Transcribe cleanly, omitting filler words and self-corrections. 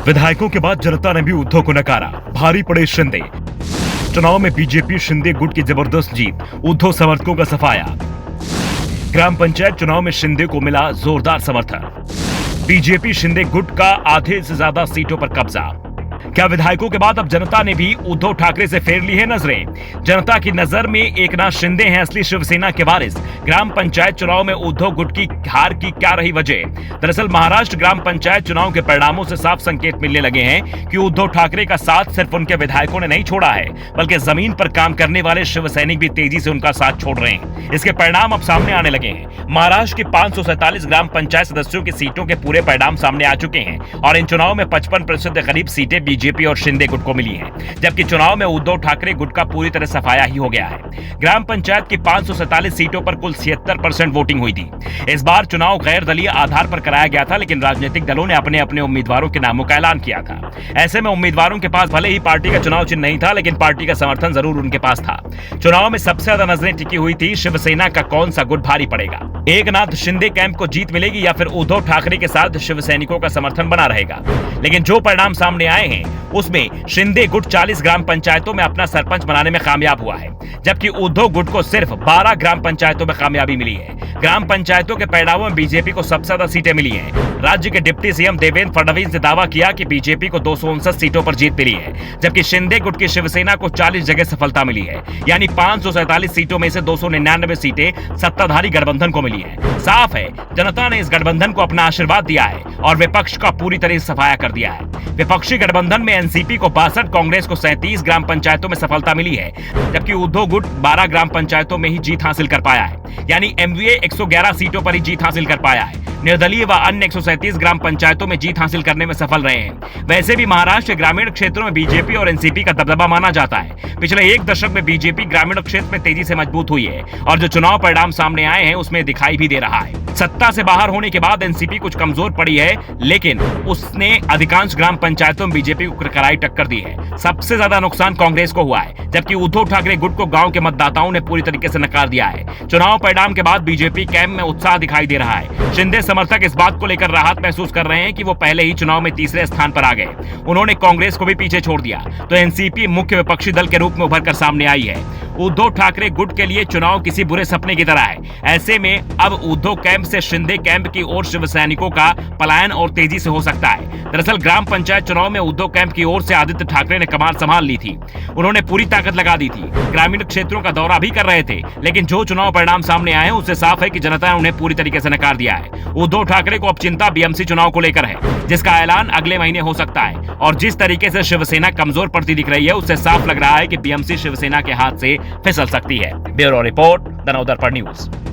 विधायकों के बाद जनता ने भी उद्धव को नकारा, भारी पड़े शिंदे। चुनाव में बीजेपी शिंदे गुट की जबरदस्त जीत, उद्धव समर्थकों का सफाया। ग्राम पंचायत चुनाव में शिंदे को मिला जोरदार समर्थन। बीजेपी शिंदे गुट का आधे से ज्यादा सीटों पर कब्जा। क्या विधायकों के बाद अब जनता ने भी उद्धव ठाकरे से फेर ली है नजरें? जनता की नजर में एकनाथ शिंदे हैं असली शिवसेना के वारिस। ग्राम पंचायत चुनाव में उद्धव गुट की हार की क्या रही वजह? दरअसल महाराष्ट्र ग्राम पंचायत चुनाव के परिणामों से साफ संकेत मिलने लगे हैं कि उद्धव ठाकरे का साथ सिर्फ उनके विधायकों ने नहीं छोड़ा है, बल्कि जमीन पर काम करने वाले शिव सैनिक भी तेजी से उनका साथ छोड़ रहे हैं। इसके परिणाम अब सामने आने लगे हैं। महाराष्ट्र के 547 ग्राम पंचायत सदस्यों की सीटों के पूरे परिणाम सामने आ चुके हैं और इन चुनाव में 55% के करीब सीटें बीजेपी और शिंदे गुट को मिली हैं, जबकि चुनाव में उद्धव ठाकरे गुट का पूरी तरह सफाया ही हो गया है। ग्राम पंचायत की 547 सीटों पर कुल 76% वोटिंग हुई थी। इस बार चुनाव गैर दलीय आधार पर कराया गया था, लेकिन राजनीतिक दलों ने अपने अपने उम्मीदवारों के नामों का ऐलान किया था। ऐसे में उम्मीदवारों के पास भले ही पार्टी का चुनाव चिन्ह नहीं था, लेकिन पार्टी का समर्थन जरूर उनके पास था। चुनाव में सबसे ज्यादा नजरें टिकी हुई थी शिवसेना का कौन सा गुट भारी पड़ेगा। एकनाथ शिंदे कैंप को जीत मिलेगी या फिर उद्धव ठाकरे के साथ शिव सैनिकों का समर्थन बना रहेगा। लेकिन जो परिणाम सामने आए हैं उसमें शिंदे गुट 40 ग्राम पंचायतों में अपना सरपंच बनाने में कामयाब हुआ है, जबकि उद्धव गुट को सिर्फ 12 ग्राम पंचायतों में कामयाबी मिली है। ग्राम पंचायतों के परिणामों में बीजेपी को सबसे ज्यादा सीटें मिली हैं। राज्य के डिप्टी सीएम देवेंद्र फडणवीस ने दावा किया कि बीजेपी को 259 सीटों पर जीत मिली है, जबकि शिंदे गुट की शिवसेना को 40 जगह सफलता मिली है। यानी 547 सीटों में से 299 सीटें सत्ताधारी गठबंधन को मिली है। साफ है जनता ने इस गठबंधन को अपना आशीर्वाद दिया है और विपक्ष का पूरी तरह सफाया कर दिया है। विपक्षी गठबंधन में एनसीपी को 62, कांग्रेस को 37 ग्राम पंचायतों में सफलता मिली है, जबकि उद्धव गुट 12 ग्राम पंचायतों में ही जीत हासिल कर पाया है। यानी एमवीए 111 सीटों पर ही जीत हासिल कर पाया है। निर्दलीय व अन्य 137 ग्राम पंचायतों में जीत हासिल करने में सफल रहे हैं। वैसे भी महाराष्ट्र के ग्रामीण क्षेत्रों में बीजेपी और एनसीपी का दबदबा माना जाता है। पिछले एक दशक में बीजेपी ग्रामीण क्षेत्र में तेजी से मजबूत हुई है और जो चुनाव परिणाम सामने आए हैं उसमें दिखाई भी दे रहा है। सत्ता से बाहर होने के बाद एनसीपी कुछ कमजोर पड़ी है, लेकिन उसने अधिकांश ग्राम पंचायतों में बीजेपी को कराई टक्कर दी है। सबसे ज्यादा नुकसान कांग्रेस को हुआ है, जबकि उद्धव ठाकरे गुट को गांव के मतदाताओं ने पूरी तरीके से नकार दिया है। चुनाव परिणाम के बाद बीजेपी कैंप में उत्साह दिखाई दे रहा है। शिंदे समर्थक इस बात को लेकर राहत महसूस कर रहे हैं कि वो पहले ही चुनाव में तीसरे स्थान पर आ गए। उन्होंने कांग्रेस को भी पीछे छोड़ दिया, तो एनसीपी मुख्य विपक्षी दल के रूप में उभर कर सामने आई है। उद्धव ठाकरे गुट के लिए चुनाव किसी बुरे सपने की तरह है। ऐसे में अब उद्धव कैंप से शिंदे कैंप की ओर शिव सैनिकों का पलायन और तेजी से हो सकता है। दरअसल ग्राम पंचायत चुनाव में उद्धव कैंप की ओर से आदित्य ठाकरे ने कमान संभाल ली थी। उन्होंने पूरी ताकत लगा दी थी, ग्रामीण क्षेत्रों का दौरा भी कर रहे थे, लेकिन जो चुनाव परिणाम सामने आए हैं उससे साफ है कि जनता ने उन्हें पूरी तरीके से नकार दिया है। उद्धव ठाकरे को अब चिंता बीएमसी चुनाव को लेकर है, जिसका ऐलान अगले महीने हो सकता है। और जिस तरीके से शिवसेना कमजोर पड़ती दिख रही है उससे साफ लग रहा है कि बीएमसी शिवसेना के हाथ से फिसल सकती है। Bureau report, the Navdarpan news.